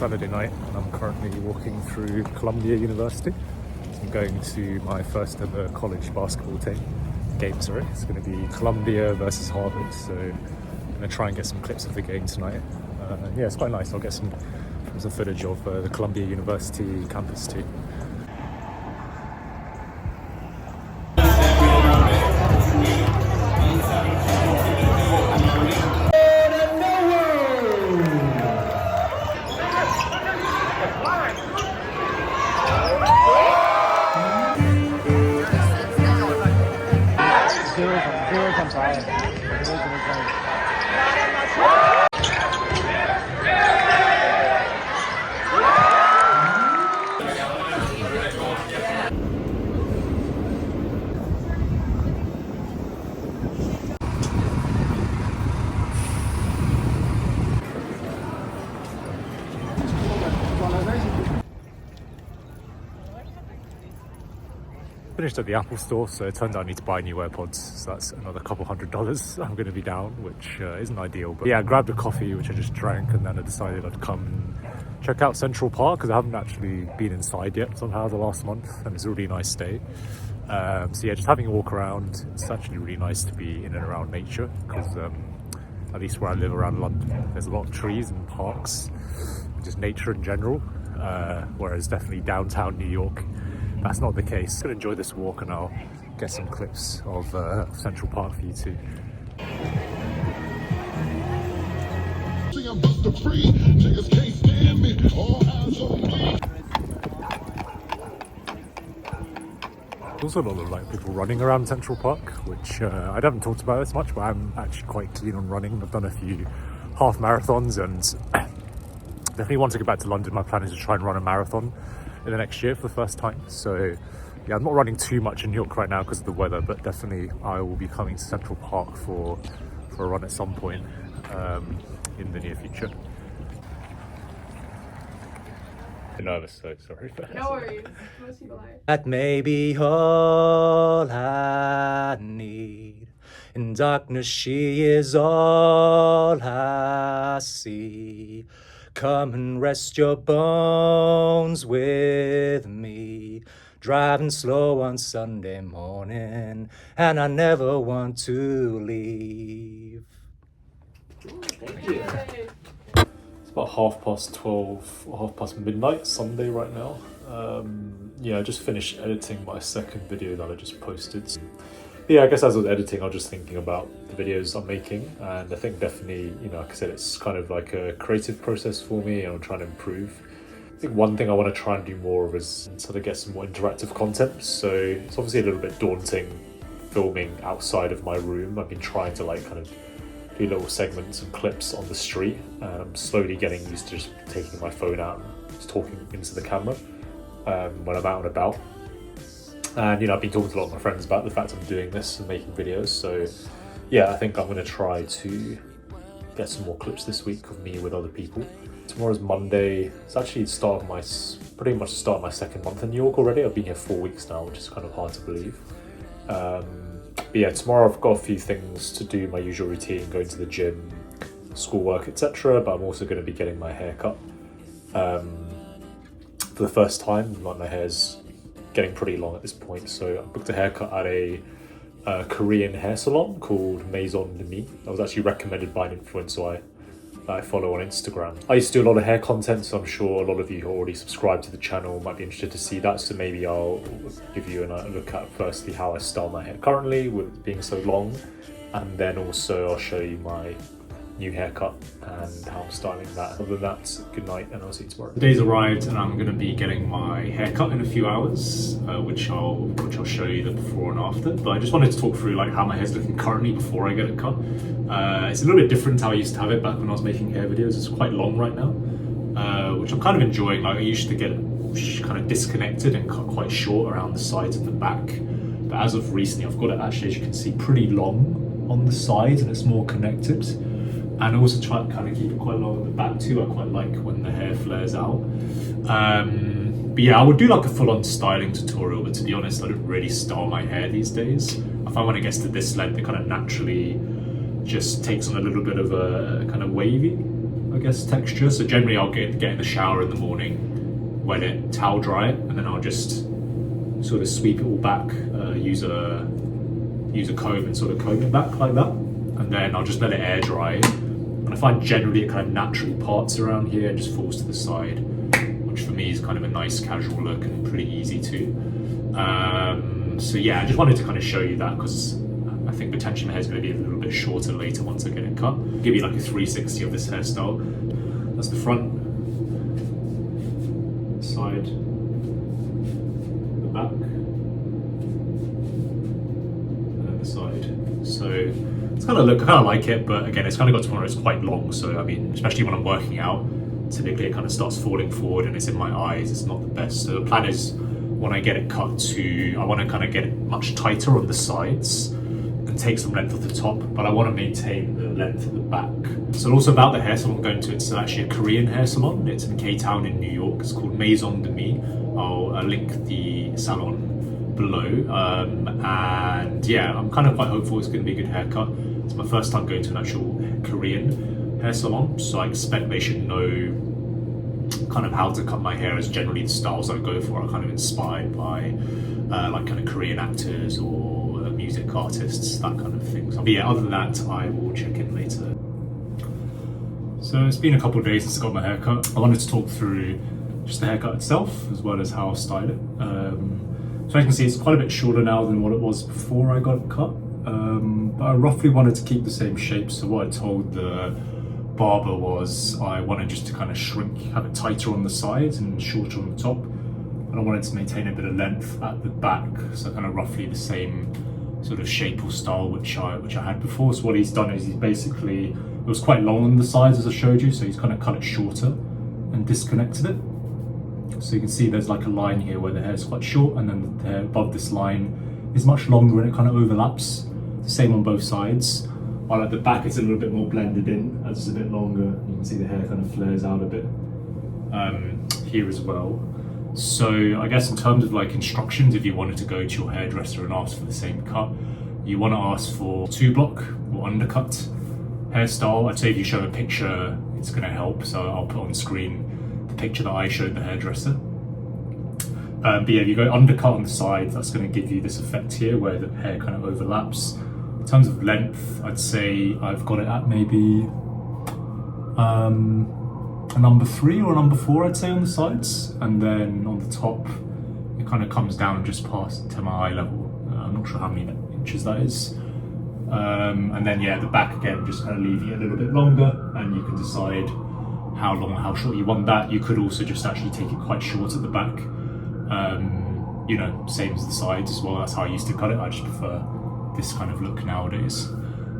Saturday night and I'm currently walking through Columbia University. So I'm going to my first ever college basketball game. It's going to be Columbia versus Harvard, so I'm going to try and get some clips of the game tonight. Yeah, it's quite nice. I'll get some footage of the Columbia University campus too. Finished at the Apple store, so it turns out I need to buy new AirPods, so that's another couple $100 I'm going to be down, which isn't ideal. But yeah, I grabbed a coffee, which I just drank, and then I decided I'd come and check out Central Park, because I haven't actually been inside yet somehow the last month, and it's a really nice day. So yeah, just having a walk around. It's actually really nice to be in and around nature, because at least where I live around London, there's a lot of trees and parks, just nature in general, whereas definitely downtown New York, that's not the case. I'm going to enjoy this walk and I'll get some clips of Central Park for you too. There's also a lot of people running around Central Park, which I haven't talked about this much, but I'm actually quite keen on running. I've done a few half marathons and definitely want to get back to London. My plan is to try and run a marathon in the next year for the first time. So yeah, I'm not running too much in New York right now because of the weather, but definitely I will be coming to Central Park for a run at some point in the near future. I'm nervous, so sorry. No worries. That may be all I need. In darkness she is all I see. Come and rest your bones with me. Driving slow on Sunday morning, and I never want to leave. Thank you. It's about 12:30 or 12:30 midnight Sunday right now. Yeah, I just finished editing my second video that I just posted. Yeah, I guess as I was editing, I was just thinking about the videos I'm making, and I think definitely, like I said, it's kind of like a creative process for me, and I'm trying to improve. I think one thing I want to try and do more of is sort of get some more interactive content. So it's obviously a little bit daunting filming outside of my room. I've been trying to kind of do little segments and clips on the street, and I'm slowly getting used to just taking my phone out and just talking into the camera when I'm out and about. And I've been talking to a lot of my friends about the fact I'm doing this and making videos, so yeah, I think I'm going to try to get some more clips this week of me with other people. Tomorrow's Monday. It's actually pretty much the start of my second month in New York already. I've been here 4 weeks now, which is kind of hard to believe. But yeah, tomorrow I've got a few things to do, my usual routine, going to the gym, schoolwork, etc. But I'm also going to be getting my hair cut for the first time. My hair's getting pretty long at this point, so I booked a haircut at a Korean hair salon called Maison de Mi. I was actually recommended by an influencer I follow on Instagram. I used to do a lot of hair content, so I'm sure a lot of you who already subscribed to the channel might be interested to see that, so maybe I'll give you a look at firstly how I style my hair currently with it being so long, and then also I'll show you my new haircut and how I'm styling that. Other than that, good night and I'll see you tomorrow. The day's arrived and I'm going to be getting my haircut in a few hours, which I'll show you the before and after. But I just wanted to talk through how my hair's looking currently before I get it cut. It's a little bit different to how I used to have it back when I was making hair videos. It's quite long right now, which I'm kind of enjoying. I used to get it kind of disconnected and cut quite short around the sides and the back. But as of recently, I've got it actually, as you can see, pretty long on the sides and it's more connected. And also try to kind of keep it quite long at the back too. I quite like when the hair flares out. But yeah, I would do a full-on styling tutorial, but to be honest, I don't really style my hair these days. I find when it gets to this length, it kind of naturally just takes on a little bit of a kind of wavy I guess, texture. So generally I'll get in the shower in the morning, wet it, towel dry it, and then I'll just sort of sweep it all back, use a comb and sort of comb it back like that. And then I'll just let it air dry. And I find generally it kind of naturally parts around here and just falls to the side, which for me is kind of a nice casual look and pretty easy too. So yeah, I just wanted to kind of show you that because I think potentially my hair's going to be a little bit shorter later once I get it cut. Give you like a 360 of this hairstyle. That's the front, side, the back, and then the side. So it's kind of look, I kind of like it, but again, it's kind of got to the point where it's quite long. So I mean, especially when I'm working out, typically it kind of starts falling forward and it's in my eyes. It's not the best. So the plan is when I get it cut to, I want to kind of get it much tighter on the sides and take some length off the top, but I want to maintain the length at the back. So also about the hair salon I'm going to, it's actually a Korean hair salon. It's in K-Town in New York. It's called Maison de Mi. I'll link the salon below. And yeah, I'm kind of quite hopeful it's going to be a good haircut. It's my first time going to an actual Korean hair salon, so I expect they should know kind of how to cut my hair, as generally the styles I go for are kind of inspired by like kind of Korean actors or music artists, that kind of thing. So, but yeah, other than that, I will check in later. So it's been a couple of days since I got my haircut. I wanted to talk through just the haircut itself as well as how I'll style it. So as you can see, it's quite a bit shorter now than what it was before I got it cut. But I roughly wanted to keep the same shape. So what I told the barber was I wanted just to kind of shrink, have it tighter on the sides and shorter on the top. And I wanted to maintain a bit of length at the back. So kind of roughly the same sort of shape or style which I had before. So what he's done is he's basically, it was quite long on the sides as I showed you, so he's kind of cut it shorter and disconnected it. So you can see there's like a line here where the hair is quite short, and then the hair above this line is much longer and it kind of overlaps. The same on both sides. While at the back it's a little bit more blended in as it's a bit longer. You can see the hair kind of flares out a bit here as well. So I guess in terms of like instructions, if you wanted to go to your hairdresser and ask for the same cut, you want to ask for 2-block or undercut hairstyle. I'd say if you show a picture, it's going to help. So I'll put on screen the picture that I showed the hairdresser. But yeah, if you go undercut on the sides, that's going to give you this effect here where the hair kind of overlaps. In terms of length, I'd say I've got it at maybe a number 3 or a number 4, I'd say, on the sides. And then on the top, it kind of comes down just past to my eye level. I'm not sure how many inches that is. And then yeah, the back again, just kind of leaving it a little bit longer, and you can decide how long, how short you want that. You could also just actually take it quite short at the back. You know, same as the sides as well. That's how I used to cut it. I just prefer this kind of look nowadays.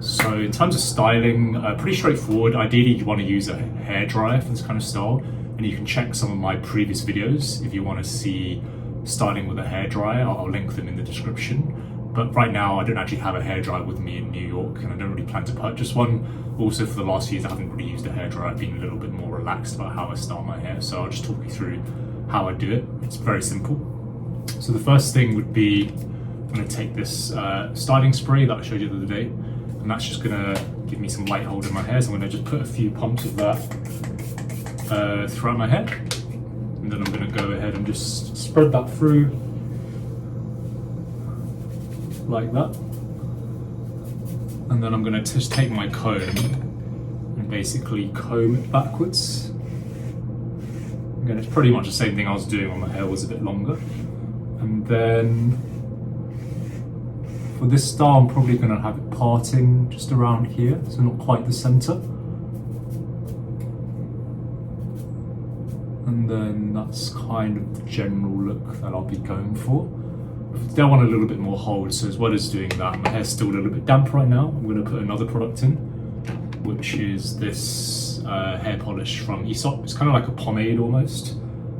So in terms of styling, pretty straightforward. Ideally, you want to use a hairdryer for this kind of style, and you can check some of my previous videos if you want to see styling with a hairdryer. I'll link them in the description. But right now, I don't actually have a hairdryer with me in New York, and I don't really plan to purchase one. Also, for the last few years, I haven't really used a hairdryer. I've been a little bit more relaxed about how I style my hair, so I'll just talk you through how I do it. It's very simple. So the first thing would be, I'm going to take this styling spray that I showed you the other day, and that's just going to give me some light hold in my hair. So I'm going to just put a few pumps of that throughout my hair, and then I'm going to go ahead and just spread that through like that. And then I'm going to just take my comb and basically comb it backwards. Again, it's pretty much the same thing I was doing when my hair was a bit longer. And then for this style, I'm probably going to have it parting just around here, so not quite the center. And then that's kind of the general look that I'll be going for. If I want a little bit more hold, so as well as doing that, my hair's still a little bit damp right now. I'm going to put another product in, which is this hair polish from Aesop. It's kind of like a pomade almost,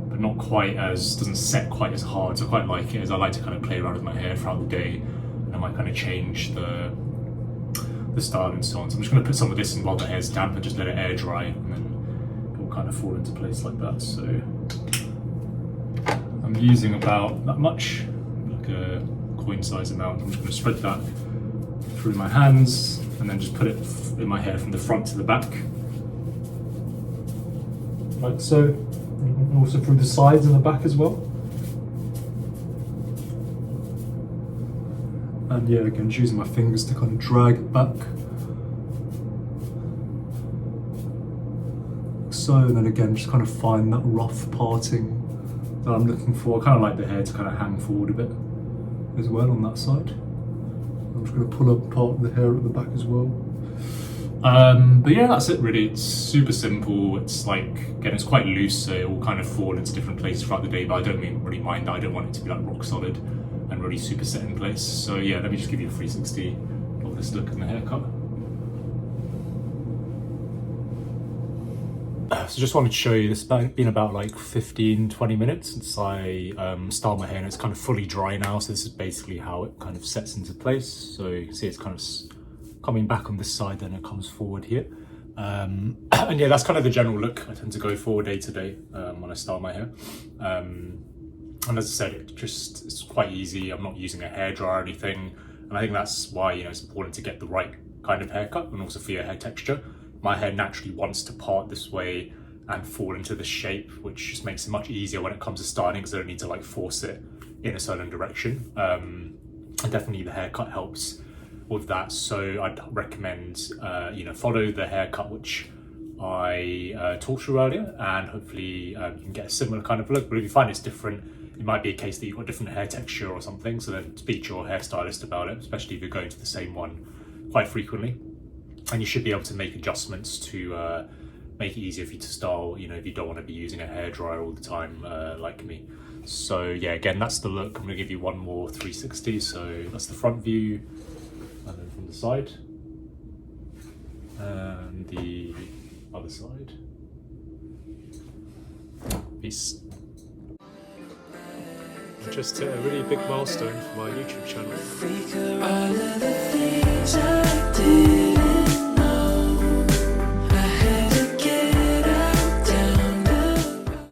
but not quite as, doesn't set quite as hard. So I quite like it, as I like to kind of play around with my hair throughout the day, and I might kind of change the style and so on. So I'm just going to put some of this in while the hair's damp and just let it air dry, and then it will kind of fall into place like that. So I'm using about that much, like a coin size amount. I'm just going to spread that through my hands and then just put it in my hair from the front to the back. like so, and also through the sides and the back as well. And yeah, again, just using my fingers to kind of drag it back. So, and then again, just kind of find that rough parting that I'm looking for. I kind of like the hair to kind of hang forward a bit as well on that side. I'm just going to pull up part of the hair at the back as well. But yeah, that's it really. It's super simple. It's like, again, it's quite loose, so it will kind of fall into different places throughout the day, but I don't really mind that. I don't want it to be like rock solid and really super set in place. So yeah, let me just give you a 360 of this look and the haircut. So just wanted to show you, this has been about like 15-20 minutes since I styled my hair, and it's kind of fully dry now. So this is basically how it kind of sets into place. So you can see it's kind of coming back on this side, then it comes forward here. And yeah, that's kind of the general look I tend to go for day to day when I style my hair. And as I said, it's quite easy. I'm not using a hairdryer or anything. And I think that's why, you know, it's important to get the right kind of haircut and also for your hair texture. My hair naturally wants to part this way and fall into the shape, which just makes it much easier when it comes to styling because I don't need to like force it in a certain direction. And definitely the haircut helps with that. So I'd recommend, you know, follow the haircut which I talked through earlier, and hopefully you can get a similar kind of look. But if you find it's different, it might be a case that you've got different hair texture or something, so then speak to your hairstylist about it, especially if you're going to the same one quite frequently. And you should be able to make adjustments to make it easier for you to style, you know, if you don't want to be using a hairdryer all the time like me. So yeah, again, that's the look. I'm going to give you one more 360. So that's the front view, and then from the side, and the other side. Peace. Just hit a really big milestone for my YouTube channel.